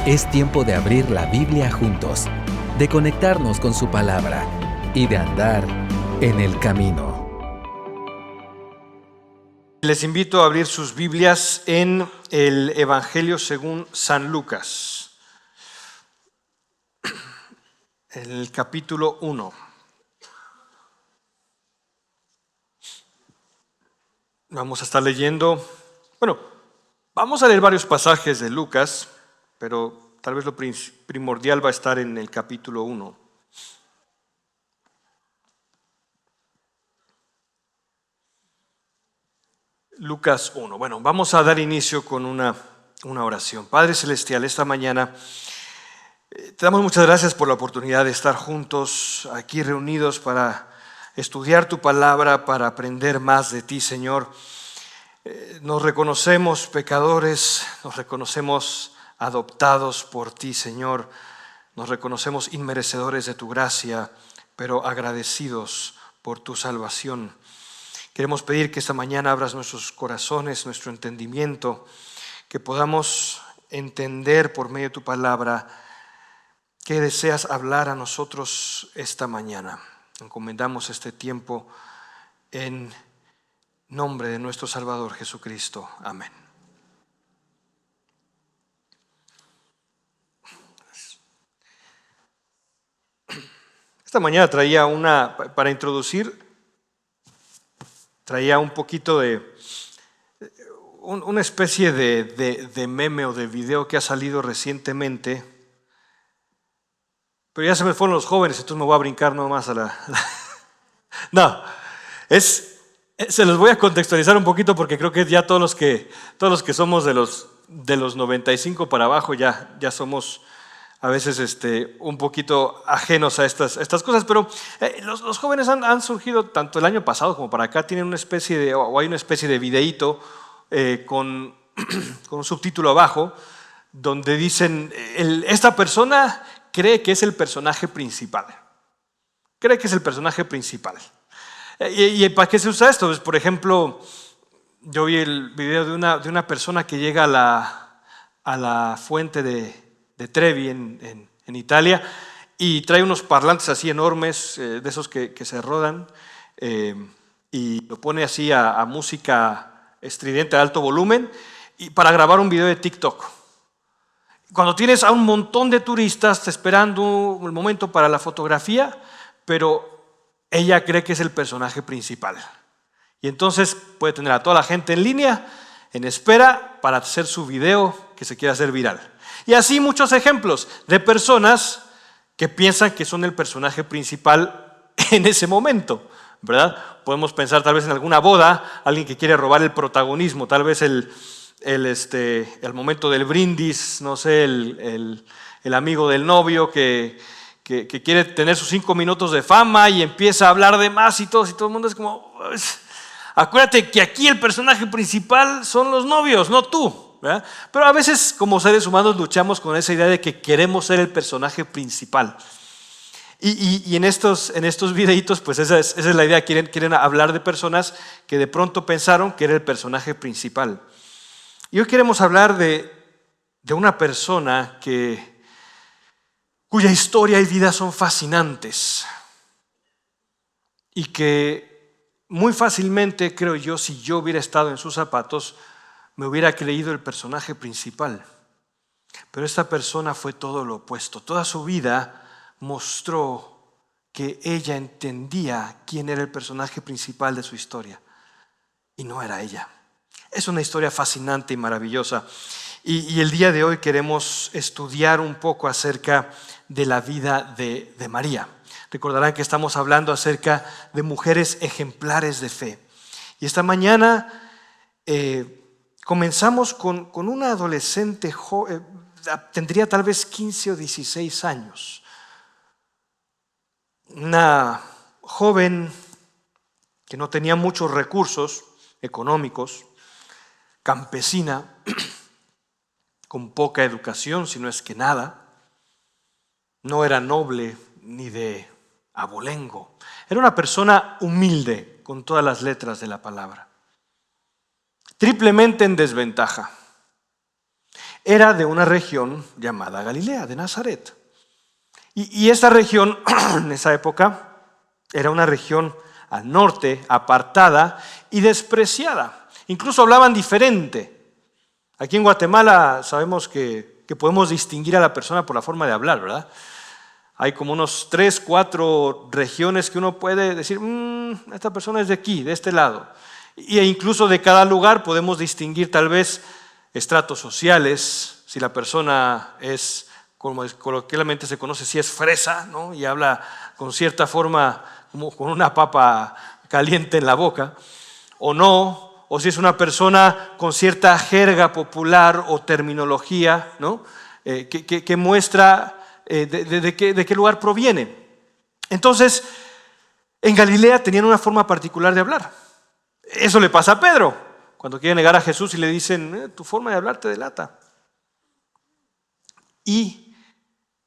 Es tiempo de abrir la Biblia juntos, de conectarnos con su palabra y de andar en el camino. Les invito a abrir sus Biblias en el Evangelio según San Lucas, el capítulo 1. Vamos a estar leyendo, vamos a leer varios pasajes de Lucas, pero tal vez lo primordial va a estar en el capítulo 1. Lucas 1. Bueno, vamos a dar inicio con una oración. Padre Celestial, esta mañana te damos muchas gracias por la oportunidad de estar juntos aquí reunidos para estudiar tu palabra, para aprender más de ti, Señor. Nos reconocemos pecadores, nos reconocemos adoptados por ti, Señor. Nos reconocemos inmerecedores de tu gracia, pero agradecidos por tu salvación. Queremos pedir que esta mañana abras nuestros corazones, nuestro entendimiento, que podamos entender por medio de tu palabra qué deseas hablar a nosotros esta mañana. Encomendamos este tiempo en nombre de nuestro Salvador Jesucristo. Amén. Esta mañana traía para introducir, traía un poquito de una especie de meme o de video que ha salido recientemente, pero ya se me fueron los jóvenes, entonces me voy a brincar nomás a No, se los voy a contextualizar un poquito porque creo que ya todos los que somos de los 95 para abajo ya somos a veces un poquito ajenos a estas cosas, pero los jóvenes han surgido tanto el año pasado como para acá, tienen hay una especie de videíto con un subtítulo abajo donde dicen, esta persona cree que es el personaje principal. ¿Y para qué se usa esto? Pues, por ejemplo, yo vi el video de una persona que llega a la fuente de Trevi en Italia y trae unos parlantes así enormes, de esos que se rodan, y lo pone así a música estridente de alto volumen y para grabar un video de TikTok. Cuando tienes a un montón de turistas esperando el momento para la fotografía, pero ella cree que es el personaje principal. Y entonces puede tener a toda la gente en línea, en espera para hacer su video que se quiere hacer viral. Y así muchos ejemplos de personas que piensan que son el personaje principal en ese momento, ¿verdad? Podemos pensar tal vez en alguna boda, alguien que quiere robar el protagonismo, tal vez el momento del brindis, no sé, el amigo del novio que quiere tener sus 5 minutos de fama y empieza a hablar de más y todo el mundo es como, acuérdate que aquí el personaje principal son los novios, no tú, ¿verdad? Pero a veces como seres humanos luchamos con esa idea de que queremos ser el personaje principal. Y en estos videitos, pues esa es la idea, quieren hablar de personas que de pronto pensaron que era el personaje principal. Y hoy queremos hablar de una persona cuya historia y vida son fascinantes y que muy fácilmente, creo yo, si yo hubiera estado en sus zapatos, me hubiera creído el personaje principal. Pero esta persona fue todo lo opuesto. Toda su vida mostró que ella entendía quién era el personaje principal de su historia y no era ella. Es una historia fascinante y maravillosa. Y el día de hoy queremos estudiar un poco acerca de la vida de María. Recordarán que estamos hablando acerca de mujeres ejemplares de fe. Y esta mañana comenzamos con una adolescente joven, tendría tal vez 15 o 16 años. Una joven que no tenía muchos recursos económicos, campesina, con poca educación, si no es que nada. No era noble ni de abolengo. Era una persona humilde, con todas las letras de la palabra. Triplemente en desventaja. era de una región llamada Galilea, de Nazaret. Y esta región, en esa época, era una región al norte, apartada y despreciada. Incluso hablaban diferente. Aquí en Guatemala sabemos que podemos distinguir a la persona por la forma de hablar, ¿verdad? Hay como unos 3, 4 regiones que uno puede decir, esta persona es de aquí, de este lado. E incluso de cada lugar podemos distinguir tal vez estratos sociales, si la persona es, como coloquialmente se conoce, si es fresa, ¿no? Y habla con cierta forma, como con una papa caliente en la boca, o no, o si es una persona con cierta jerga popular o terminología, ¿no? Que muestra de qué lugar proviene. Entonces, en Galilea tenían una forma particular de hablar. Eso le pasa a Pedro, cuando quiere negar a Jesús y le dicen, tu forma de hablar te delata. Y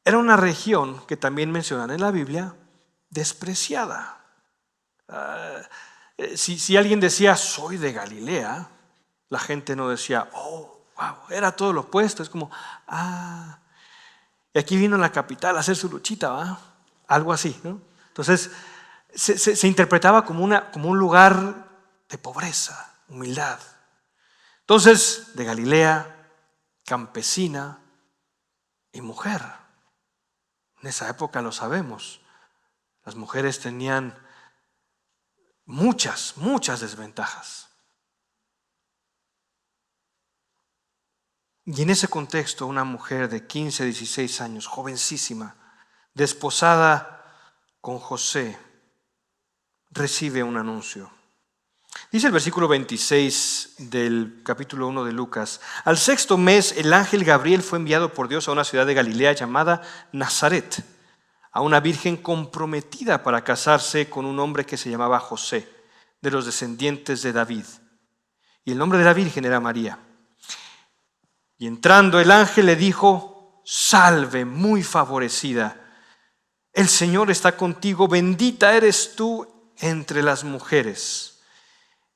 era una región que también mencionan en la Biblia, despreciada. Si alguien decía, soy de Galilea, la gente no decía, oh, wow, era todo lo opuesto. Es como, y aquí vino a la capital a hacer su luchita, ¿va? Algo así, ¿no? Entonces, se interpretaba como un lugar de pobreza, humildad. Entonces, de Galilea, campesina y mujer. En esa época lo sabemos. Las mujeres tenían muchas desventajas. Y en ese contexto, una mujer de 15, 16 años, jovencísima, desposada con José, recibe un anuncio. Dice el versículo 26 del capítulo 1 de Lucas: al 6º mes, el ángel Gabriel fue enviado por Dios a una ciudad de Galilea llamada Nazaret, a una virgen comprometida para casarse con un hombre que se llamaba José, de los descendientes de David. Y el nombre de la virgen era María. Y entrando el ángel le dijo: salve, muy favorecida, el Señor está contigo, bendita eres tú entre las mujeres.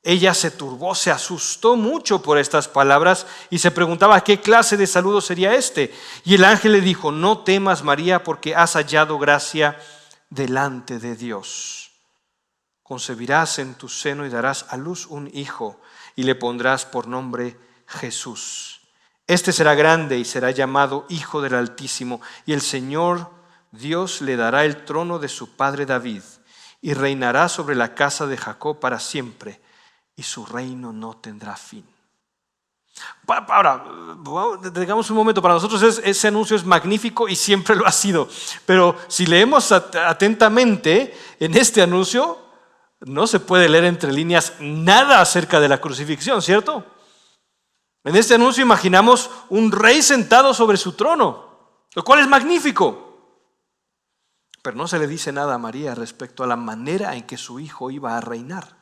Ella se turbó, se asustó mucho por estas palabras y se preguntaba qué clase de saludo sería este. Y el ángel le dijo: no temas, María, porque has hallado gracia delante de Dios. Concebirás en tu seno y darás a luz un hijo y le pondrás por nombre Jesús. Este será grande y será llamado Hijo del Altísimo, y el Señor Dios le dará el trono de su padre David y reinará sobre la casa de Jacob para siempre, y su reino no tendrá fin. Ahora, digamos un momento, para nosotros ese anuncio es magnífico y siempre lo ha sido, pero si leemos atentamente en este anuncio, no se puede leer entre líneas nada acerca de la crucifixión, ¿cierto? En este anuncio imaginamos un rey sentado sobre su trono, lo cual es magnífico, pero no se le dice nada a María respecto a la manera en que su hijo iba a reinar.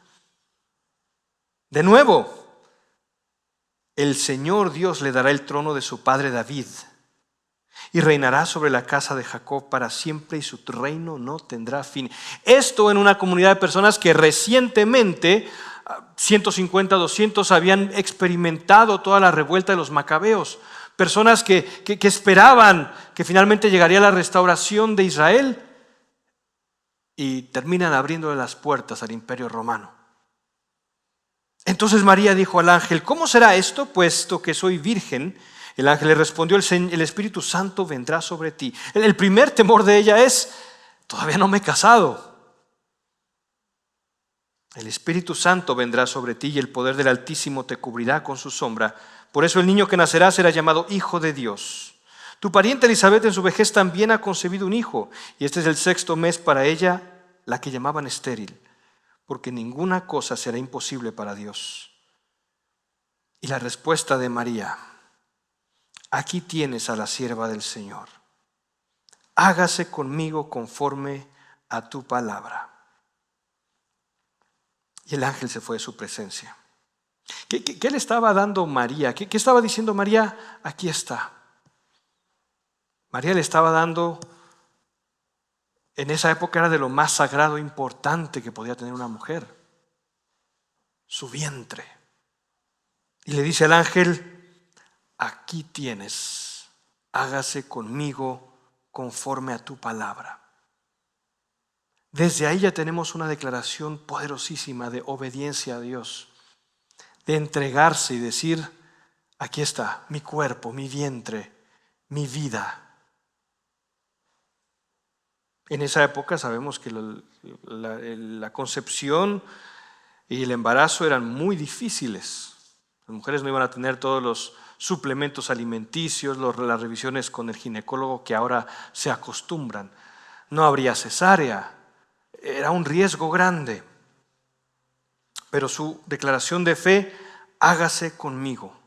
De nuevo, el Señor Dios le dará el trono de su padre David y reinará sobre la casa de Jacob para siempre, y su reino no tendrá fin. Esto en una comunidad de personas que recientemente, 150, 200, habían experimentado toda la revuelta de los macabeos. Personas que esperaban que finalmente llegaría la restauración de Israel y terminan abriéndole las puertas al Imperio Romano. Entonces María dijo al ángel: ¿cómo será esto, puesto que soy virgen? El ángel le respondió: el Espíritu Santo vendrá sobre ti. El primer temor de ella es: todavía no me he casado. El Espíritu Santo vendrá sobre ti y el poder del Altísimo te cubrirá con su sombra. Por eso el niño que nacerá será llamado Hijo de Dios. Tu pariente Elizabeth en su vejez también ha concebido un hijo, y este es el 6º mes para ella, la que llamaban estéril, porque ninguna cosa será imposible para Dios. Y la respuesta de María: aquí tienes a la sierva del Señor. Hágase conmigo conforme a tu palabra. Y el ángel se fue de su presencia. ¿Qué le estaba dando María? ¿Qué estaba diciendo María? Aquí está. María le estaba dando, en esa época era de lo más sagrado e importante que podía tener una mujer, su vientre. Y le dice al ángel: aquí tienes, hágase conmigo conforme a tu palabra. Desde ahí ya tenemos una declaración poderosísima de obediencia a Dios, de entregarse y decir, aquí está mi cuerpo, mi vientre, mi vida. En esa época sabemos que la concepción y el embarazo eran muy difíciles. Las mujeres no iban a tener todos los suplementos alimenticios, las revisiones con el ginecólogo que ahora se acostumbran. No habría cesárea. Era un riesgo grande. Pero su declaración de fe, hágase conmigo.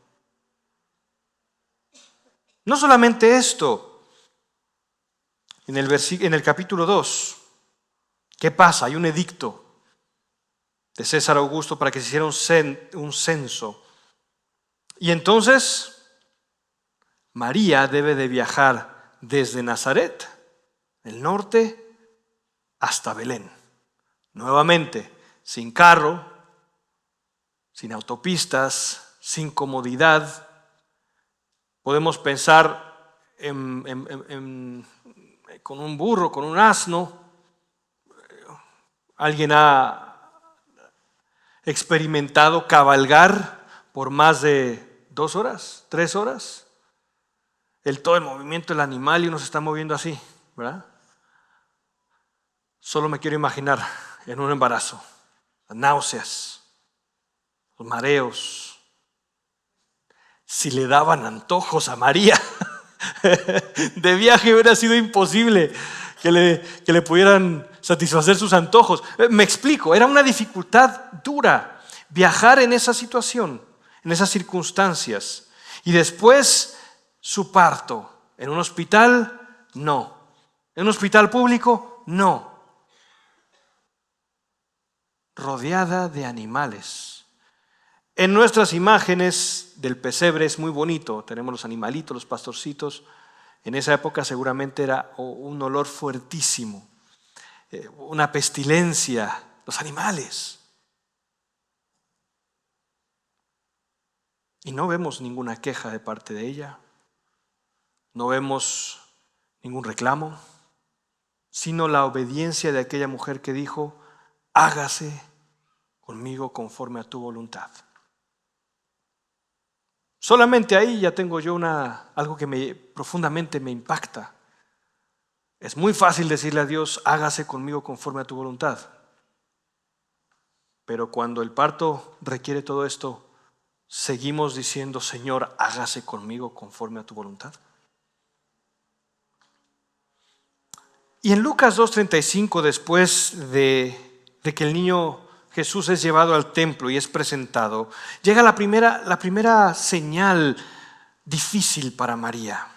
No solamente esto. En el capítulo 2, ¿qué pasa? Hay un edicto de César Augusto para que se hiciera un censo. Y entonces María debe de viajar desde Nazaret, el norte, hasta Belén. Nuevamente, sin carro, sin autopistas, sin comodidad. Podemos pensar con un burro, con un asno. ¿Alguien ha experimentado cabalgar por más de 2 horas, 3 horas? Todo el movimiento del animal y uno se está moviendo así, ¿verdad? Solo me quiero imaginar en un embarazo, las náuseas, los mareos. Si le daban antojos a María de viaje, hubiera sido imposible que le pudieran satisfacer sus antojos. Me explico, era una dificultad dura viajar en esa situación, en esas circunstancias. Y después su parto. ¿En un hospital? No. ¿En un hospital público? No. Rodeada de animales. En nuestras imágenes del pesebre es muy bonito. Tenemos los animalitos, los pastorcitos. En esa época seguramente era un olor fuertísimo, una pestilencia, los animales. Y no vemos ninguna queja de parte de ella, no vemos ningún reclamo, sino la obediencia de aquella mujer que dijo, hágase conmigo conforme a tu voluntad. Solamente ahí ya tengo yo algo que profundamente me impacta. Es muy fácil decirle a Dios, hágase conmigo conforme a tu voluntad. Pero cuando el parto requiere todo esto, seguimos diciendo, Señor, hágase conmigo conforme a tu voluntad. Y en Lucas 2:35, después de que el niño Jesús es llevado al templo y es presentado, llega la primera señal difícil para María.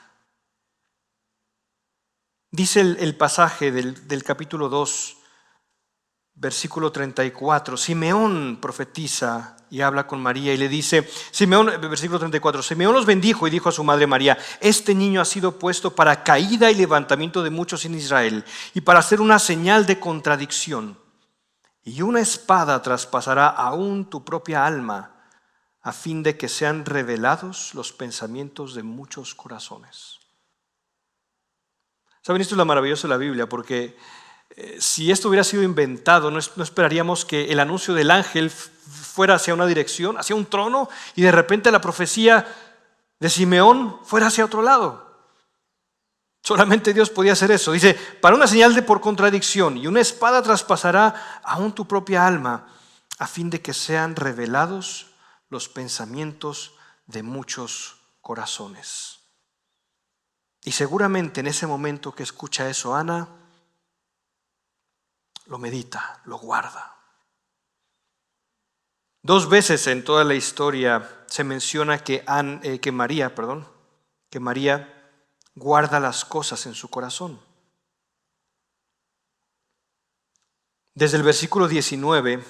Dice el pasaje del capítulo 2, versículo 34, Simeón profetiza y habla con María y le dice, versículo 34, Simeón los bendijo y dijo a su madre María, este niño ha sido puesto para caída y levantamiento de muchos en Israel y para hacer una señal de contradicción. Y una espada traspasará aún tu propia alma a fin de que sean revelados los pensamientos de muchos corazones. ¿Saben? Esto es lo maravilloso de la Biblia, porque si esto hubiera sido inventado, no esperaríamos que el anuncio del ángel fuera hacia una dirección, hacia un trono, y de repente la profecía de Simeón fuera hacia otro lado. Solamente Dios podía hacer eso. Dice, para una señal de por contradicción, y una espada traspasará aún tu propia alma, a fin de que sean revelados los pensamientos de muchos corazones. Y seguramente en ese momento que escucha eso, Ana lo medita, lo guarda. 2 veces en toda la historia se menciona que María guarda las cosas en su corazón. Desde el versículo 19,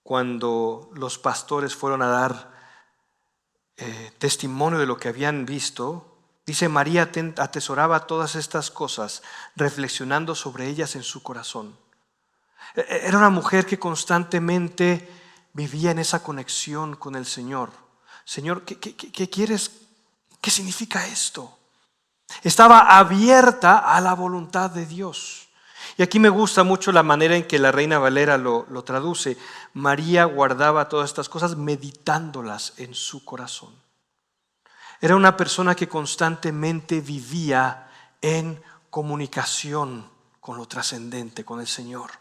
cuando los pastores fueron a dar testimonio de lo que habían visto, dice, María atesoraba todas estas cosas, reflexionando sobre ellas en su corazón. Era una mujer que constantemente vivía en esa conexión con el Señor. Señor, ¿qué quieres? ¿Qué significa esto? Estaba abierta a la voluntad de Dios. Y aquí me gusta mucho la manera en que la Reina Valera lo traduce. María guardaba todas estas cosas meditándolas en su corazón. Era una persona que constantemente vivía en comunicación con lo trascendente, con el Señor.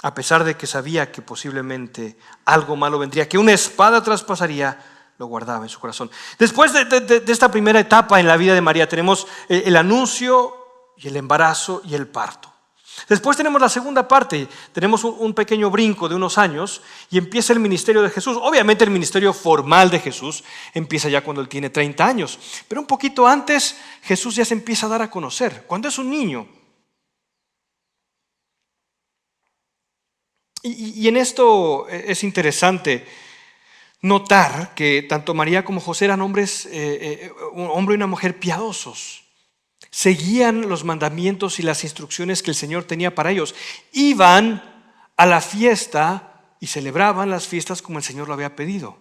A pesar de que sabía que posiblemente algo malo vendría, que una espada traspasaría, lo guardaba en su corazón. Después de esta primera etapa en la vida de María tenemos el anuncio y el embarazo y el parto. Después tenemos la segunda parte, tenemos un pequeño brinco de unos años y empieza el ministerio de Jesús. Obviamente el ministerio formal de Jesús empieza ya cuando él tiene 30 años, pero un poquito antes Jesús ya se empieza a dar a conocer, cuando es un niño. Y en esto es interesante notar que tanto María como José eran hombres, un hombre y una mujer piadosos. Seguían los mandamientos y las instrucciones que el Señor tenía para ellos. Iban a la fiesta y celebraban las fiestas como el Señor lo había pedido.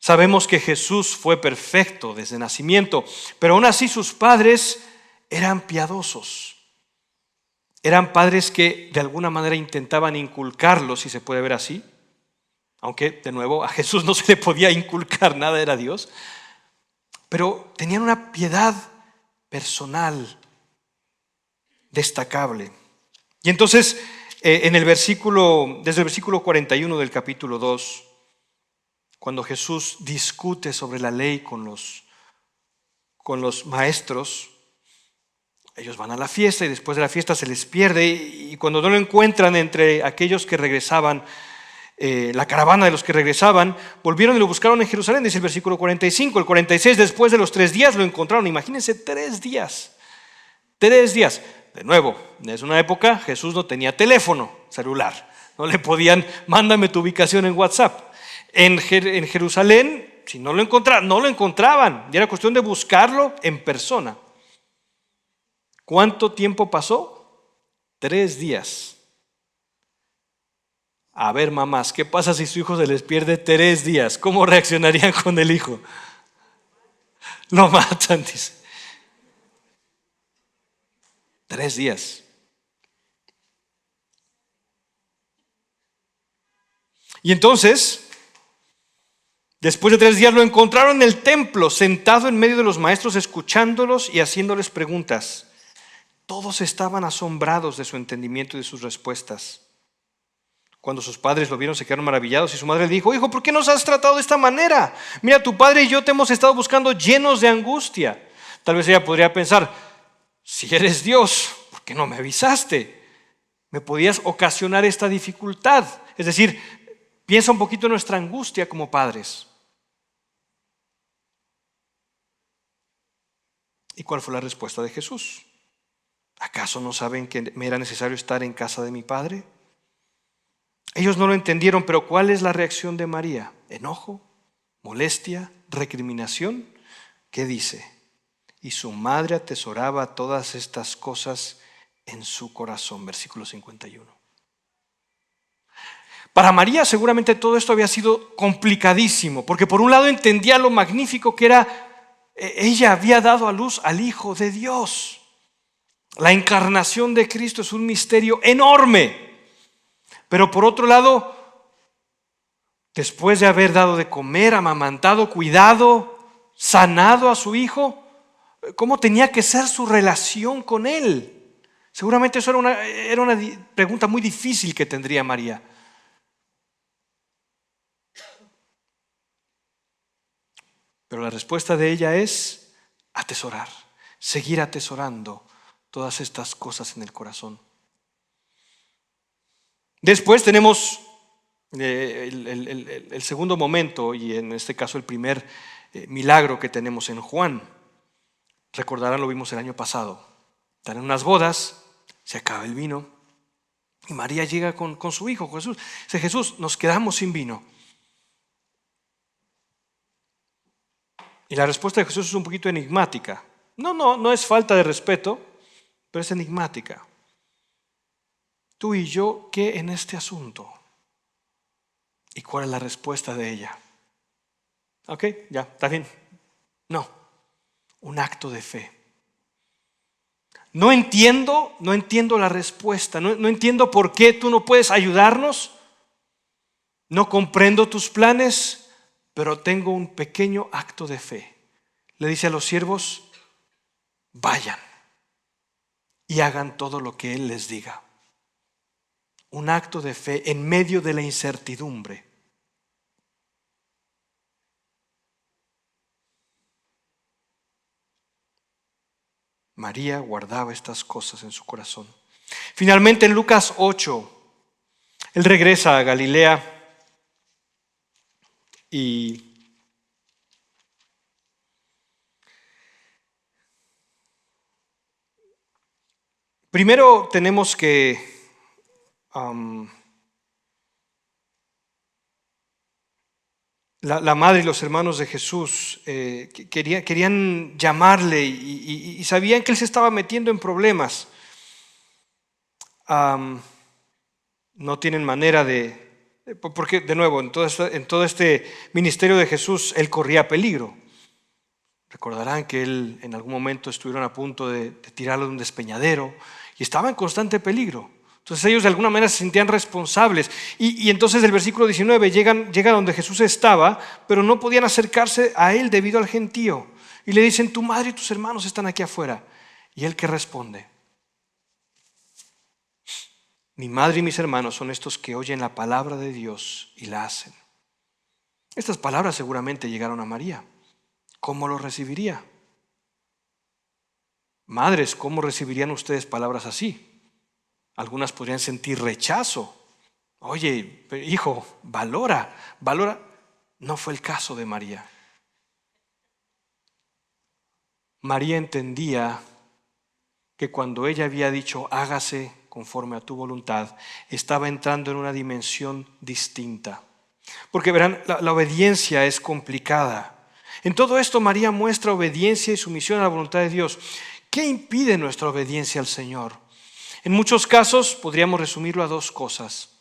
Sabemos que Jesús fue perfecto desde nacimiento, pero aún así sus padres eran piadosos. Eran padres que de alguna manera intentaban inculcarlo, si se puede ver así. Aunque, de nuevo, a Jesús no se le podía inculcar nada, era Dios. Pero tenían una piedad personal destacable. Y entonces, desde el versículo 41 del capítulo 2, cuando Jesús discute sobre la ley con los maestros, ellos van a la fiesta y después de la fiesta se les pierde, y cuando no lo encuentran entre aquellos que regresaban, la caravana de los que regresaban, volvieron y lo buscaron en Jerusalén, dice el versículo 45. El 46, después de los 3 días lo encontraron. Imagínense, 3 días. 3 días. De nuevo, es una época, Jesús no tenía teléfono celular. No le podían, mándame tu ubicación en WhatsApp. En Jerusalén, si no lo encontraban. Y era cuestión de buscarlo en persona. ¿Cuánto tiempo pasó? 3 días. A ver, mamás, ¿qué pasa si su hijo se les pierde 3 días? ¿Cómo reaccionarían con el hijo? Lo matan, dice. 3 días. Y entonces, después de 3 días lo encontraron en el templo, sentado en medio de los maestros, escuchándolos y haciéndoles preguntas. Todos estaban asombrados de su entendimiento y de sus respuestas. Cuando sus padres lo vieron, se quedaron maravillados y su madre le dijo: hijo, ¿por qué nos has tratado de esta manera? Mira, tu padre y yo te hemos estado buscando llenos de angustia. Tal vez ella podría pensar: si eres Dios, ¿por qué no me avisaste? Me podías ocasionar esta dificultad. Es decir, piensa un poquito en nuestra angustia como padres. ¿Y cuál fue la respuesta de Jesús? ¿Acaso no saben que me era necesario estar en casa de mi padre? Ellos no lo entendieron, pero ¿cuál es la reacción de María? ¿Enojo? ¿Molestia? ¿Recriminación? ¿Qué dice? Y su madre atesoraba todas estas cosas en su corazón. Versículo 51. Para María seguramente todo esto había sido complicadísimo, porque por un lado entendía lo magnífico que era, ella había dado a luz al Hijo de Dios. La encarnación de Cristo es un misterio enorme. Pero por otro lado, después de haber dado de comer, amamantado, cuidado, sanado a su hijo, ¿cómo tenía que ser su relación con él? Seguramente eso era una pregunta muy difícil que tendría María. Pero la respuesta de ella es atesorar, seguir atesorando todas estas cosas en el corazón. Después tenemos el segundo momento, y en este caso el primer milagro que tenemos en Juan. Recordarán, lo vimos el año pasado. Están en unas bodas, se acaba el vino y María llega con su hijo Jesús. Dice: Jesús, nos quedamos sin vino. Y la respuesta de Jesús es un poquito enigmática. No es falta de respeto, pero es enigmática. Tú y yo, ¿qué en este asunto? ¿Y cuál es la respuesta de ella? Ok, ya, está bien. No, un acto de fe. No entiendo la respuesta, no entiendo por qué tú no puedes ayudarnos, no comprendo tus planes, pero tengo un pequeño acto de fe. Le dice a los siervos, vayan y hagan todo lo que Él les diga. Un acto de fe en medio de la incertidumbre. María guardaba estas cosas en su corazón. Finalmente en Lucas 8, Él regresa a Galilea y primero tenemos que la madre y los hermanos de Jesús querían llamarle y sabían que Él se estaba metiendo en problemas. No tienen manera porque de nuevo, en todo este ministerio de Jesús, Él corría peligro. Recordarán que Él en algún momento estuvieron a punto de tirarlo de un despeñadero y estaba en constante peligro. Entonces ellos de alguna manera se sentían responsables. Y entonces el versículo 19 llega donde Jesús estaba, pero no podían acercarse a Él debido al gentío. Y le dicen, tu madre y tus hermanos están aquí afuera. ¿Y Él qué responde? Mi madre y mis hermanos son estos que oyen la palabra de Dios y la hacen. Estas palabras seguramente llegaron a María. ¿Cómo lo recibiría? Madres, ¿cómo recibirían ustedes palabras así? Algunas podrían sentir rechazo. Oye, hijo, valora. No fue el caso de María. María entendía que cuando ella había dicho, hágase conforme a tu voluntad, estaba entrando en una dimensión distinta. Porque verán, la obediencia es complicada. En todo esto María muestra obediencia y sumisión a la voluntad de Dios. ¿Qué impide nuestra obediencia al Señor? En muchos casos podríamos resumirlo a dos cosas.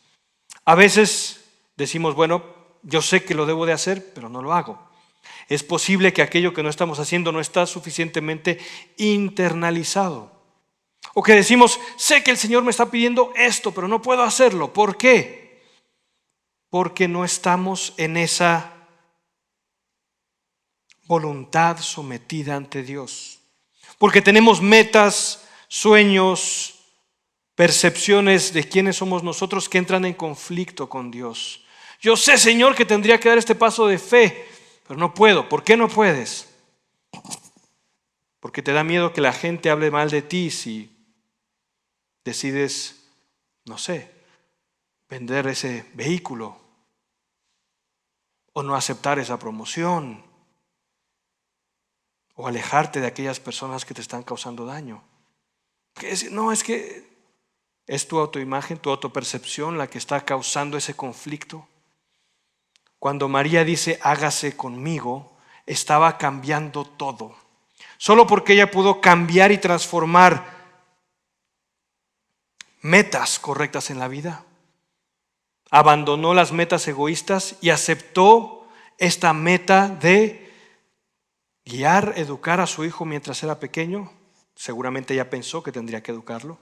A veces decimos, bueno, yo sé que lo debo de hacer, pero no lo hago. Es posible que aquello que no estamos haciendo no está suficientemente internalizado. O que decimos, sé que el Señor me está pidiendo esto, pero no puedo hacerlo. ¿Por qué? Porque no estamos en esa voluntad sometida ante Dios. Porque tenemos metas, sueños, percepciones de quiénes somos nosotros que entran en conflicto con Dios. Yo sé, Señor, que tendría que dar este paso de fe, pero no puedo. ¿Por qué no puedes? Porque te da miedo que la gente hable mal de ti si decides, no sé, vender ese vehículo o no aceptar esa promoción o alejarte de aquellas personas que te están causando daño. No, es que es tu autoimagen, tu autopercepción la que está causando ese conflicto. Cuando María dice, hágase conmigo, estaba cambiando todo. Solo porque ella pudo cambiar y transformar metas correctas en la vida. Abandonó las metas egoístas y aceptó esta meta de guiar, educar a su hijo mientras era pequeño. Seguramente ella pensó que tendría que educarlo.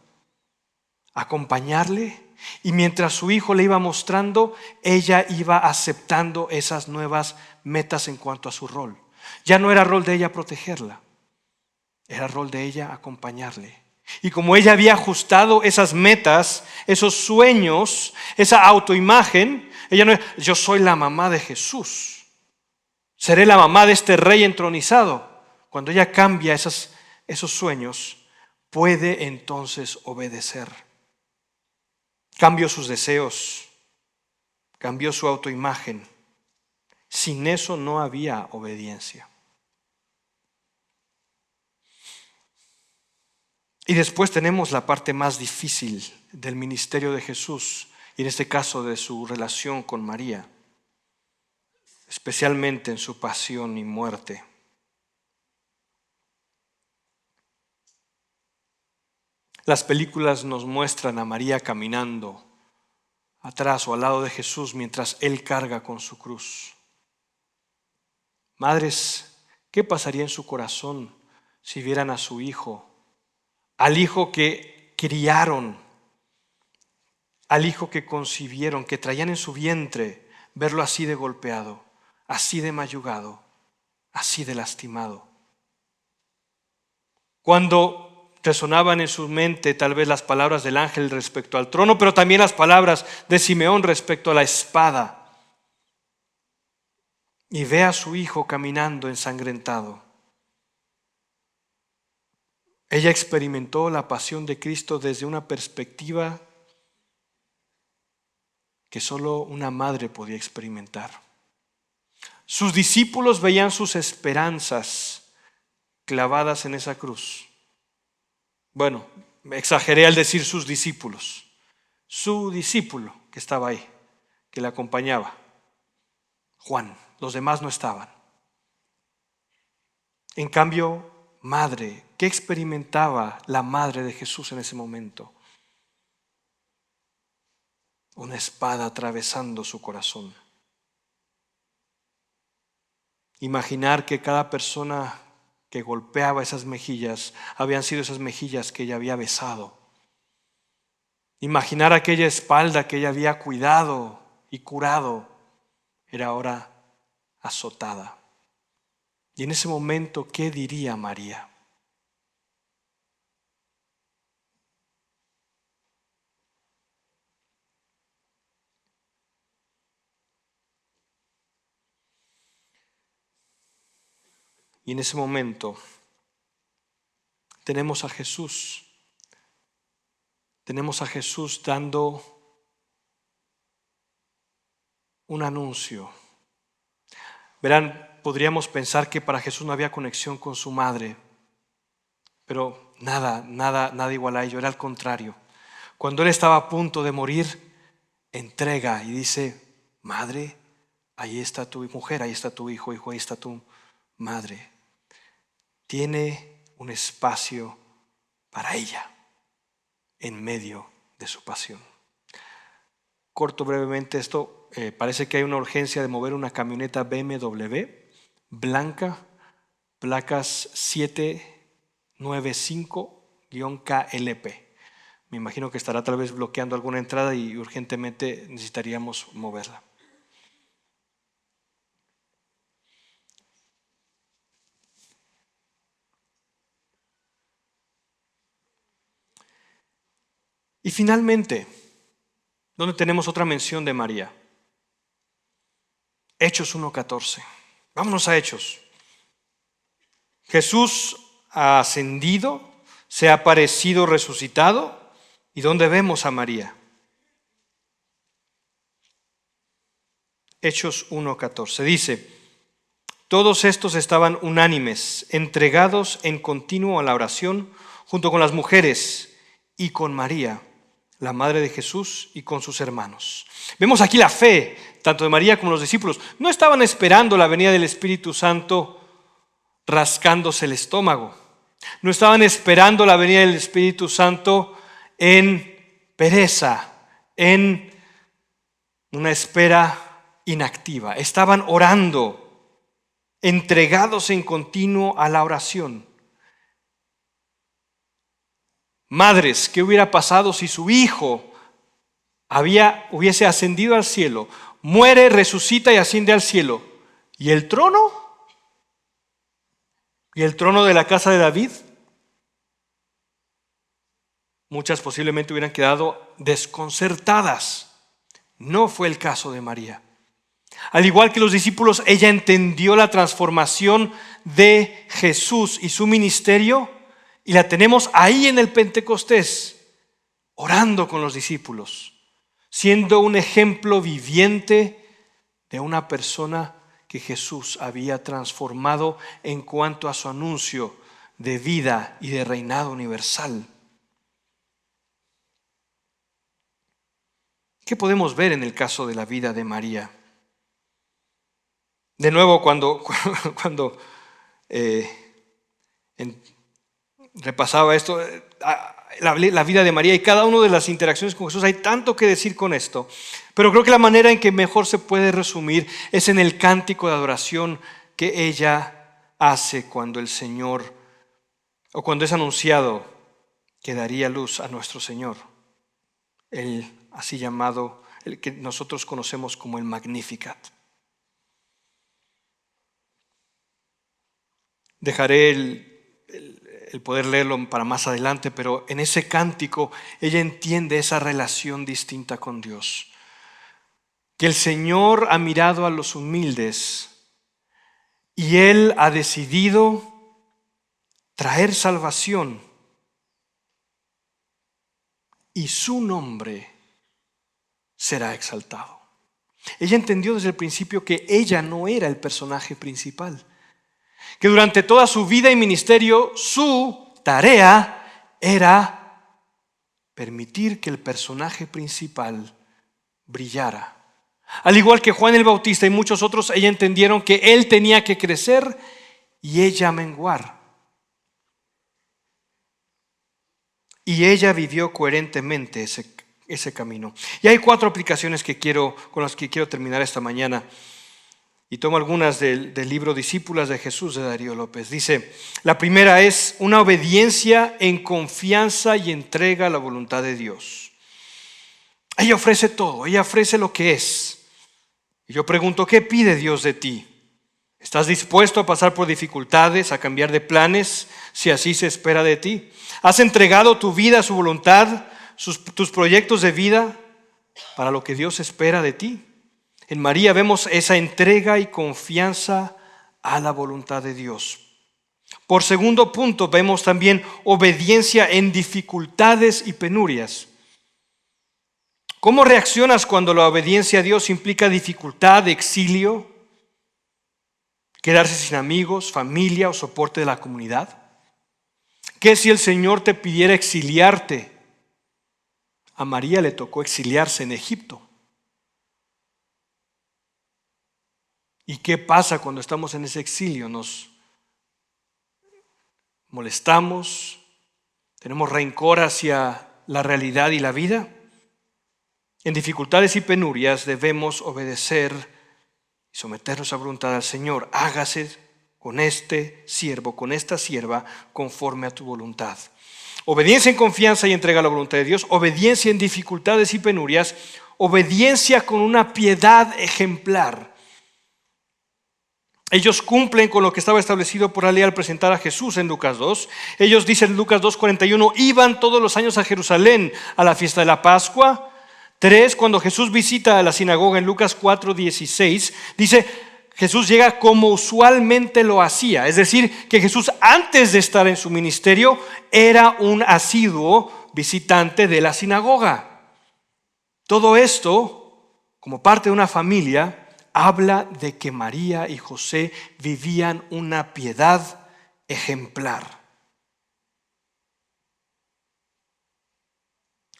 Acompañarle, y mientras su hijo le iba mostrando, ella iba aceptando esas nuevas metas en cuanto a su rol. Ya no era rol de ella protegerla, era rol de ella acompañarle. Y como ella había ajustado esas metas, esos sueños, esa autoimagen, ella no era, yo soy la mamá de Jesús, seré la mamá de este rey entronizado. Cuando ella cambia esos sueños, puede entonces obedecer. Cambió sus deseos, cambió su autoimagen. Sin eso no había obediencia. Y después tenemos la parte más difícil del ministerio de Jesús, y en este caso de su relación con María, especialmente en su pasión y muerte. Las películas nos muestran a María caminando atrás o al lado de Jesús mientras Él carga con su cruz. Madres, ¿qué pasaría en su corazón si vieran a su hijo, al hijo que criaron, al hijo que concibieron, que traían en su vientre, verlo así de golpeado, así de mayugado, así de lastimado? Cuando resonaban en su mente tal vez las palabras del ángel respecto al trono, pero también las palabras de Simeón respecto a la espada, y ve a su hijo caminando ensangrentado. Ella experimentó la pasión de Cristo desde una perspectiva que solo una madre podía experimentar. Sus discípulos veían sus esperanzas clavadas en esa cruz. Bueno, exageré al decir sus discípulos. Su discípulo que estaba ahí, que le acompañaba, Juan. Los demás no estaban. En cambio, madre, ¿qué experimentaba la madre de Jesús en ese momento? Una espada atravesando su corazón. Imaginar que cada persona que golpeaba esas mejillas habían sido esas mejillas que ella había besado. Imaginar aquella espalda que ella había cuidado y curado era ahora azotada. Y en ese momento, ¿qué diría María? Y en ese momento tenemos a Jesús dando un anuncio. Verán, podríamos pensar que para Jesús no había conexión con su madre, pero nada igual a ello, era al contrario. Cuando él estaba a punto de morir, entrega y dice: madre, ahí está tu mujer, ahí está tu hijo, ahí está tu madre. Tiene un espacio para ella en medio de su pasión. Corto brevemente esto. Parece que hay una urgencia de mover una camioneta BMW blanca, placas 795-KLP. Me imagino que estará tal vez bloqueando alguna entrada y urgentemente necesitaríamos moverla. Y finalmente, ¿dónde tenemos otra mención de María? Hechos 1:14. Vámonos a Hechos. Jesús ha ascendido, se ha aparecido resucitado. ¿Y dónde vemos a María? Hechos 1:14. Dice: todos estos estaban unánimes, entregados en continuo a la oración, junto con las mujeres y con María, la madre de Jesús, y con sus hermanos. Vemos aquí la fe, tanto de María como de los discípulos. No estaban esperando la venida del Espíritu Santo rascándose el estómago. No estaban esperando la venida del Espíritu Santo en pereza, en una espera inactiva. Estaban orando, entregados en continuo a la oración. Madres, ¿qué hubiera pasado si su hijo hubiese ascendido al cielo, muere, resucita y asciende al cielo? ¿Y el trono? ¿Y el trono de la casa de David? Muchas posiblemente hubieran quedado desconcertadas. No fue el caso de María. Al igual que los discípulos, ella entendió la transformación de Jesús y su ministerio, y la tenemos ahí en el Pentecostés, orando con los discípulos, siendo un ejemplo viviente de una persona que Jesús había transformado en cuanto a su anuncio de vida y de reinado universal. ¿Qué podemos ver en el caso de la vida de María? De nuevo, cuando repasaba esto, la vida de María y cada una de las interacciones con Jesús. Hay tanto que decir con esto, pero creo que la manera en que mejor se puede resumir es en el cántico de adoración que ella hace cuando el Señor, o cuando es anunciado que daría luz a nuestro Señor, el así llamado, el que nosotros conocemos como el Magnificat. Dejaré el poder leerlo para más adelante, pero en ese cántico ella entiende esa relación distinta con Dios. Que el Señor ha mirado a los humildes y Él ha decidido traer salvación y su nombre será exaltado. Ella entendió desde el principio que ella no era el personaje principal, que durante toda su vida y ministerio su tarea era permitir que el personaje principal brillara. Al igual que Juan el Bautista y muchos otros, ella entendieron que él tenía que crecer y ella menguar. Y ella vivió coherentemente ese camino. Y hay 4 aplicaciones con las que quiero terminar esta mañana. Y tomo algunas del libro Discípulas de Jesús de Darío López. Dice, la primera es una obediencia en confianza y entrega a la voluntad de Dios. Ella ofrece todo, ella ofrece lo que es. Y yo pregunto, ¿qué pide Dios de ti? ¿Estás dispuesto a pasar por dificultades, a cambiar de planes, si así se espera de ti? ¿Has entregado tu vida a su voluntad, tus proyectos de vida para lo que Dios espera de ti? En María vemos esa entrega y confianza a la voluntad de Dios. Por segundo punto, vemos también obediencia en dificultades y penurias. ¿Cómo reaccionas cuando la obediencia a Dios implica dificultad, exilio, quedarse sin amigos, familia o soporte de la comunidad? ¿Qué si el Señor te pidiera exiliarte? A María le tocó exiliarse en Egipto. ¿Y qué pasa cuando estamos en ese exilio? Nos molestamos, tenemos rencor hacia la realidad y la vida. En dificultades y penurias debemos obedecer y someternos a voluntad al Señor. Hágase con este siervo, con esta sierva, conforme a tu voluntad. Obediencia en confianza y entrega a la voluntad de Dios. Obediencia en dificultades y penurias. Obediencia con una piedad ejemplar. Ellos cumplen con lo que estaba establecido por la ley al presentar a Jesús en Lucas 2. Ellos dicen en Lucas 2:41, iban todos los años a Jerusalén a la fiesta de la Pascua. 3, cuando Jesús visita a la sinagoga en Lucas 4:16, dice, Jesús llega como usualmente lo hacía. Es decir, que Jesús antes de estar en su ministerio era un asiduo visitante de la sinagoga. Todo esto, como parte de una familia, habla de que María y José vivían una piedad ejemplar.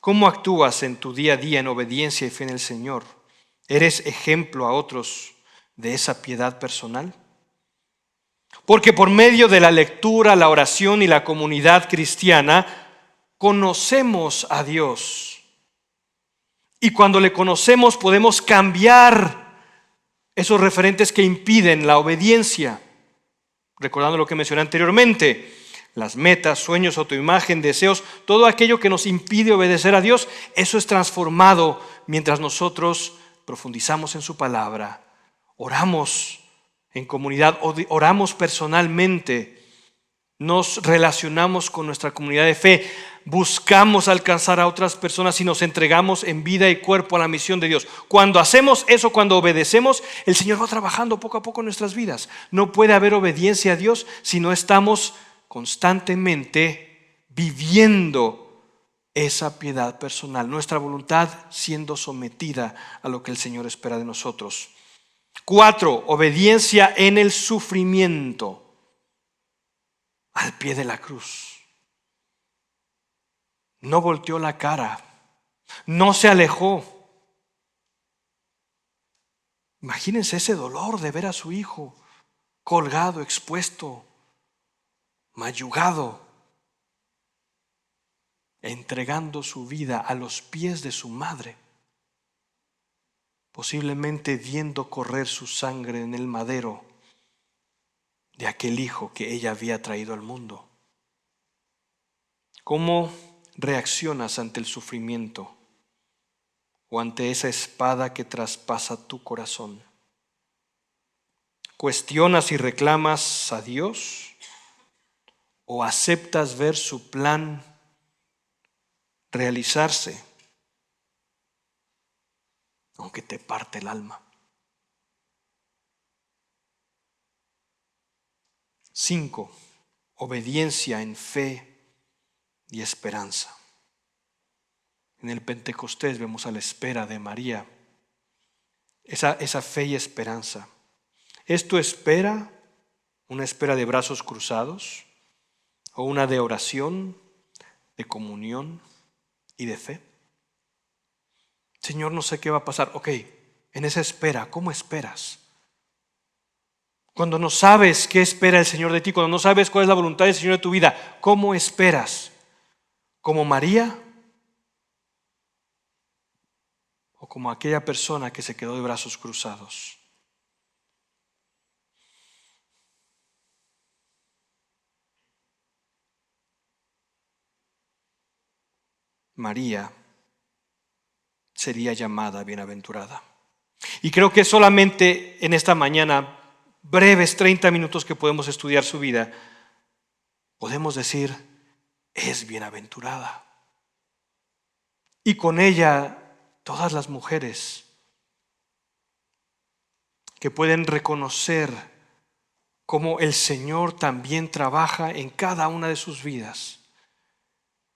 ¿Cómo actúas en tu día a día en obediencia y fe en el Señor? ¿Eres ejemplo a otros de esa piedad personal? Porque por medio de la lectura, la oración y la comunidad cristiana, conocemos a Dios. Y cuando le conocemos podemos cambiar esos referentes que impiden la obediencia. Recordando lo que mencioné anteriormente, las metas, sueños, autoimagen, deseos, todo aquello que nos impide obedecer a Dios, eso es transformado mientras nosotros profundizamos en su palabra, oramos en comunidad, oramos personalmente, nos relacionamos con nuestra comunidad de fe, buscamos alcanzar a otras personas y nos entregamos en vida y cuerpo a la misión de Dios. Cuando hacemos eso, cuando obedecemos, el Señor va trabajando poco a poco en nuestras vidas. No puede haber obediencia a Dios si no estamos constantemente viviendo esa piedad personal, nuestra voluntad siendo sometida a lo que el Señor espera de nosotros. 4, obediencia en el sufrimiento. Al pie de la cruz. No volteó la cara, no se alejó. Imagínense ese dolor de ver a su hijo colgado, expuesto, mayugado. entregando su vida a los pies de su madre, posiblemente viendo correr su sangre en el madero de aquel hijo que ella había traído al mundo. ¿Cómo reaccionas ante el sufrimiento o ante esa espada que traspasa tu corazón? ¿Cuestionas y reclamas a Dios o aceptas ver su plan realizarse, aunque te parte el alma? 5. Obediencia en fe y esperanza. En el Pentecostés vemos a la espera de María, esa fe y esperanza. ¿Es tu espera una espera de brazos cruzados o una de oración, de comunión y de fe? Señor, no sé qué va a pasar. Ok, en esa espera, ¿cómo esperas? Cuando no sabes qué espera el Señor de ti, cuando no sabes cuál es la voluntad del Señor de tu vida, ¿cómo esperas? ¿Como María? ¿O como aquella persona que se quedó de brazos cruzados? María sería llamada bienaventurada. Y creo que solamente en esta mañana, breves 30 minutos que podemos estudiar su vida, podemos decir, es bienaventurada. Y con ella, todas las mujeres que pueden reconocer cómo el Señor también trabaja en cada una de sus vidas.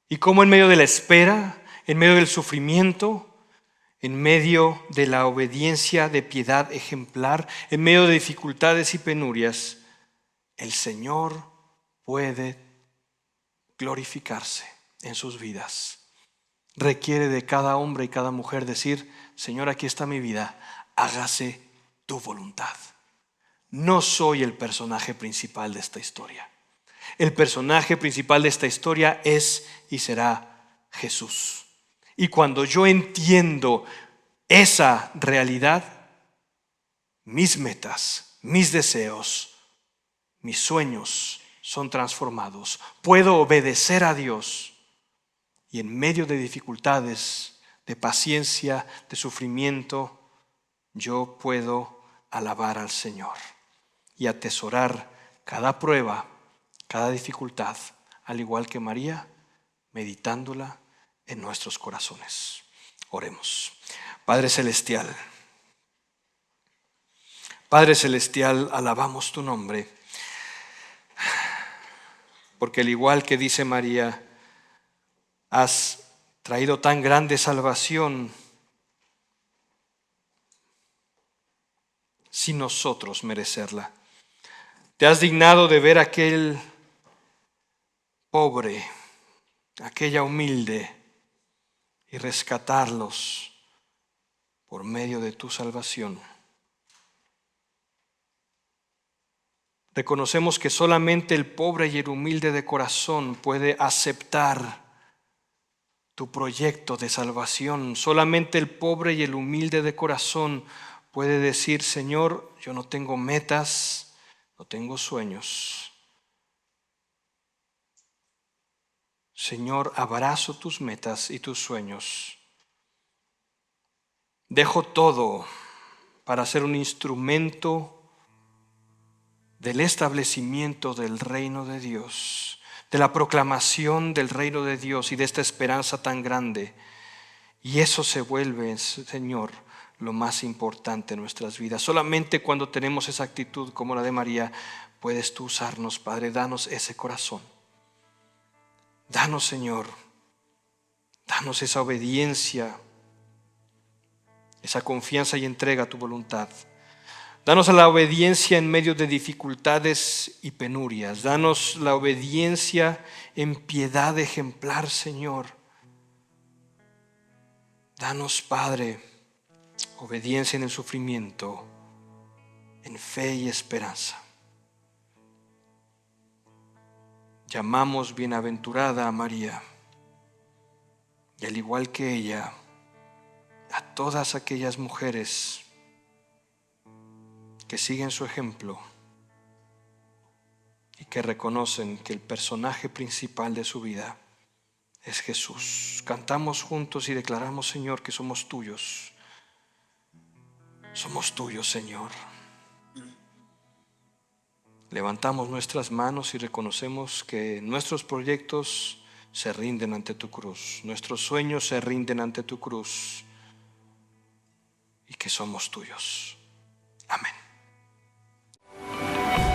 Y cómo en medio de la espera, en medio del sufrimiento, en medio de la obediencia de piedad ejemplar, en medio de dificultades y penurias, el Señor puede glorificarse en sus vidas. Requiere de cada hombre y cada mujer decir, Señor, aquí está mi vida, hágase tu voluntad. No soy el personaje principal de esta historia. El personaje principal de esta historia es y será Jesús. Y cuando yo entiendo esa realidad, mis metas, mis deseos, mis sueños son transformados. Puedo obedecer a Dios y en medio de dificultades, de paciencia, de sufrimiento, yo puedo alabar al Señor y atesorar cada prueba, cada dificultad, al igual que María, meditándola en nuestros corazones. Oremos. Padre Celestial, alabamos tu nombre, porque al igual que dice María, has traído tan grande salvación sin nosotros merecerla. Te has dignado de ver a aquel pobre, aquella humilde, y rescatarlos por medio de tu salvación. Reconocemos que solamente el pobre y el humilde de corazón puede aceptar tu proyecto de salvación. Solamente el pobre y el humilde de corazón puede decir, Señor, yo no tengo metas, no tengo sueños. Señor, abrazo tus metas y tus sueños. Dejo todo para ser un instrumento del establecimiento del reino de Dios, de la proclamación del reino de Dios y de esta esperanza tan grande. Y eso se vuelve, Señor, lo más importante en nuestras vidas. Solamente cuando tenemos esa actitud como la de María, puedes tú usarnos, Padre. Danos ese corazón. Danos, Señor, danos esa obediencia, esa confianza y entrega a tu voluntad. Danos la obediencia en medio de dificultades y penurias. Danos la obediencia en piedad ejemplar, Señor. Danos, Padre, obediencia en el sufrimiento, en fe y esperanza. Llamamos bienaventurada a María, Y al igual que ella, a todas aquellas mujeres que siguen su ejemplo y que reconocen que el personaje principal de su vida es Jesús. Cantamos juntos y declaramos, Señor, que somos tuyos. Somos tuyos, Señor. Levantamos nuestras manos y reconocemos que nuestros proyectos se rinden ante tu cruz. Nuestros sueños se rinden ante tu cruz. Y que somos tuyos. Amén.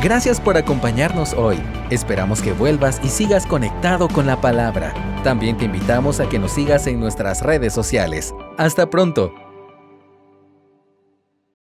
Gracias por acompañarnos hoy. Esperamos que vuelvas y sigas conectado con la palabra. También te invitamos a que nos sigas en nuestras redes sociales. Hasta pronto.